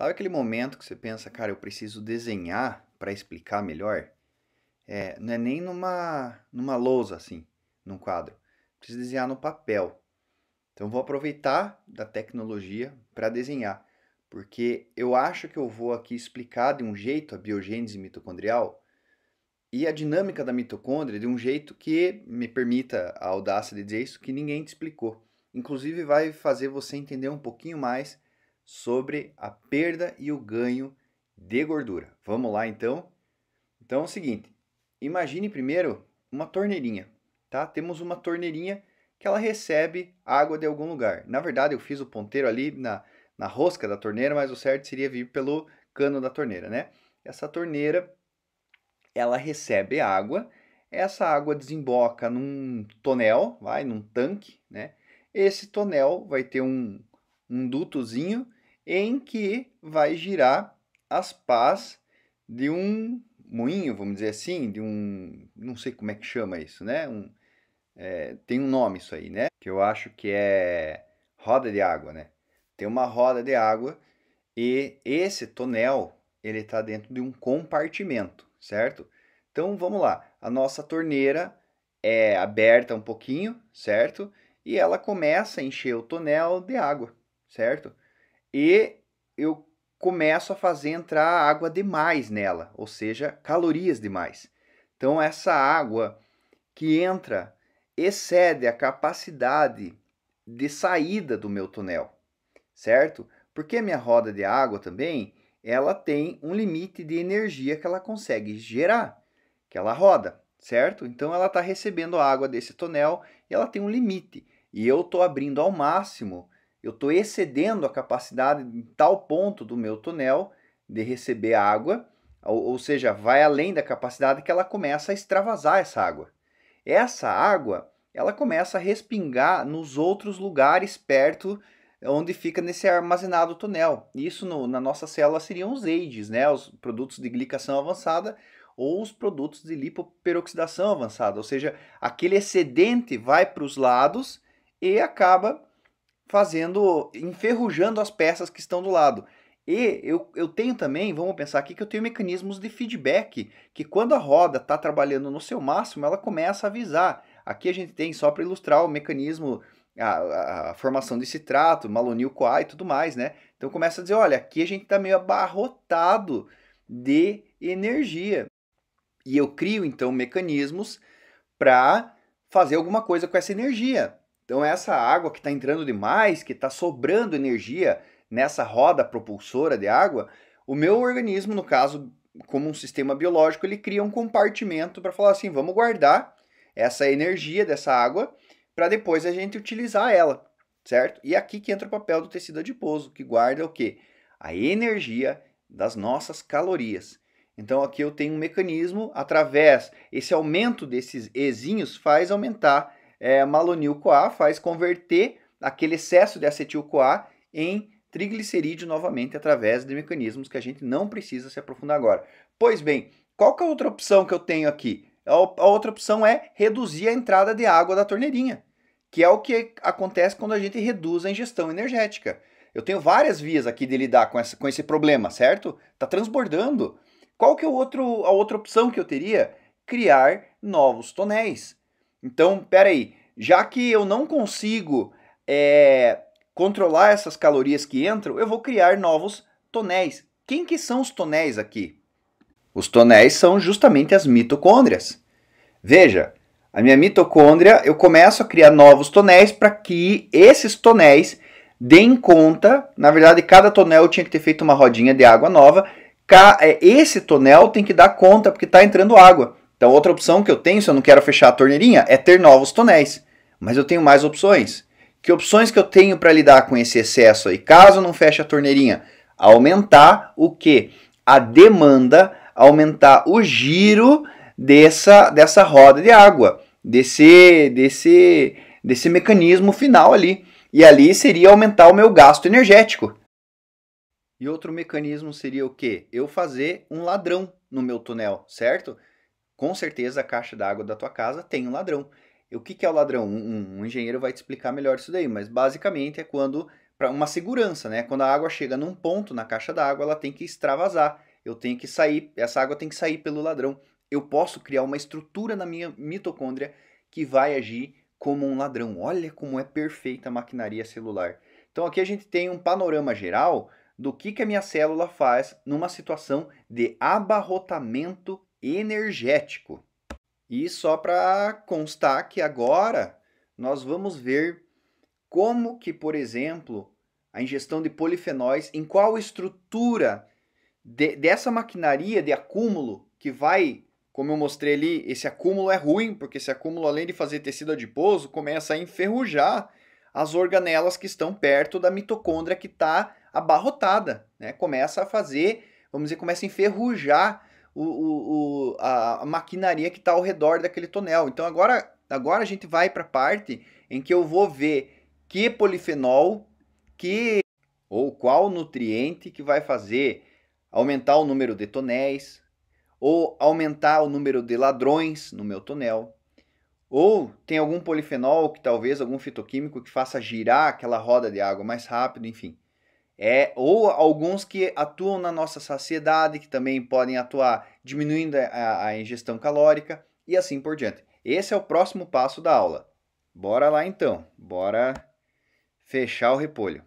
Sabe aquele momento que você pensa, cara, eu preciso desenhar para explicar melhor? Não é nem numa lousa assim, num quadro. Preciso desenhar no papel. Então vou aproveitar da tecnologia para desenhar, porque eu acho que eu vou aqui explicar de um jeito a biogênese mitocondrial e a dinâmica da mitocôndria de um jeito que me permita a audácia de dizer isso que ninguém te explicou. Inclusive vai fazer você entender um pouquinho mais sobre a perda e o ganho de gordura. Vamos lá então? Então é o seguinte, imagine primeiro uma torneirinha, tá? Temos uma torneirinha que ela recebe água de algum lugar. Na verdade, eu fiz o ponteiro ali na rosca da torneira, mas o certo seria vir pelo cano da torneira, né? Essa torneira, ela recebe água, essa água desemboca num tonel, num tanque, né? Esse tonel vai ter um dutozinho em que vai girar as pás de um moinho, vamos dizer assim, não sei como é que chama isso, né? Tem um nome isso aí, né? Que eu acho que é roda de água, né? Tem uma roda de água e esse tonel, ele está dentro de um compartimento, certo? Então vamos lá, a nossa torneira é aberta um pouquinho, certo? E ela começa a encher o tonel de água, certo? E eu começo a fazer entrar água demais nela, ou seja, calorias demais. Então essa água que entra excede a capacidade de saída do meu tonel, certo? Porque a minha roda de água também, ela tem um limite de energia que ela consegue gerar, que ela roda, certo? Então ela está recebendo água desse tonel e ela tem um limite. E eu estou abrindo ao máximo, eu estou excedendo a capacidade em tal ponto do meu tonel de receber água, ou seja, vai além da capacidade que ela começa a extravasar essa água. Essa água, ela começa a respingar nos outros lugares perto onde fica nesse armazenado tonel. Isso na nossa célula seriam os EIDs, né? Os produtos de glicação avançada ou os produtos de lipoperoxidação avançada, ou seja, aquele excedente vai para os lados e acaba enferrujando as peças que estão do lado. E eu tenho também, vamos pensar aqui, que eu tenho mecanismos de feedback, que quando a roda está trabalhando no seu máximo, ela começa a avisar. Aqui a gente tem, só para ilustrar o mecanismo, a formação de citrato, malonil-CoA e tudo mais, né? Então começa a dizer, olha, aqui a gente está meio abarrotado de energia. E eu crio, então, mecanismos para fazer alguma coisa com essa energia. Então, essa água que está entrando demais, que está sobrando energia nessa roda propulsora de água, o meu organismo, no caso, como um sistema biológico, ele cria um compartimento para falar assim: vamos guardar essa energia dessa água para depois a gente utilizar ela, certo? E aqui que entra o papel do tecido adiposo, que guarda o quê? A energia das nossas calorias. Então aqui eu tenho um mecanismo, através, esse aumento desses Ezinhos faz aumentar malonil-CoA, faz converter aquele excesso de acetil-CoA em triglicerídeo novamente, através de mecanismos que a gente não precisa se aprofundar agora. Pois bem, qual que é a outra opção que eu tenho aqui? A outra opção é reduzir a entrada de água da torneirinha, que é o que acontece quando a gente reduz a ingestão energética. Eu tenho várias vias aqui de lidar com esse problema, certo? Está transbordando. Qual que é a outra opção que eu teria? Criar novos tonéis. Então, peraí, já que eu não consigo controlar essas calorias que entram, eu vou criar novos tonéis. Quem que são os tonéis aqui? Os tonéis são justamente as mitocôndrias. Veja, a minha mitocôndria, eu começo a criar novos tonéis para que esses tonéis deem conta, na verdade, cada tonel eu tinha que ter feito uma rodinha de água nova, esse tonel tem que dar conta porque está entrando água. Então, outra opção que eu tenho, se eu não quero fechar a torneirinha, é ter novos tonéis. Mas eu tenho mais opções. Que opções que eu tenho para lidar com esse excesso aí? Caso eu não feche a torneirinha, aumentar o quê? A demanda, aumentar o giro dessa roda de água, desse mecanismo final ali. E ali seria aumentar o meu gasto energético. E outro mecanismo seria o quê? Eu fazer um ladrão no meu tonel, certo? Com certeza a caixa d'água da tua casa tem um ladrão. E o que é o ladrão? Um engenheiro vai te explicar melhor isso daí, mas basicamente é quando para uma segurança, né? Quando a água chega num ponto na caixa d'água, ela tem que extravasar. Eu tenho que sair, essa água tem que sair pelo ladrão. Eu posso criar uma estrutura na minha mitocôndria que vai agir como um ladrão. Olha como é perfeita a maquinaria celular. Então aqui a gente tem um panorama geral do que a minha célula faz numa situação de abarrotamento energético. E só para constar que agora nós vamos ver como que, por exemplo, a ingestão de polifenóis, em qual estrutura dessa maquinaria de acúmulo que vai, como eu mostrei ali, esse acúmulo é ruim, porque esse acúmulo, além de fazer tecido adiposo, começa a enferrujar as organelas que estão perto da mitocôndria que está abarrotada, né? Começa a fazer, vamos dizer, começa a enferrujar a maquinaria que está ao redor daquele tonel. Então agora a gente vai para a parte em que eu vou ver que polifenol, ou qual nutriente que vai fazer aumentar o número de tonéis, ou aumentar o número de ladrões no meu tonel, ou tem algum polifenol, que talvez algum fitoquímico que faça girar aquela roda de água mais rápido, enfim. Ou alguns que atuam na nossa saciedade, que também podem atuar diminuindo a ingestão calórica e assim por diante. Esse é o próximo passo da aula. Bora lá então, bora fechar o repolho.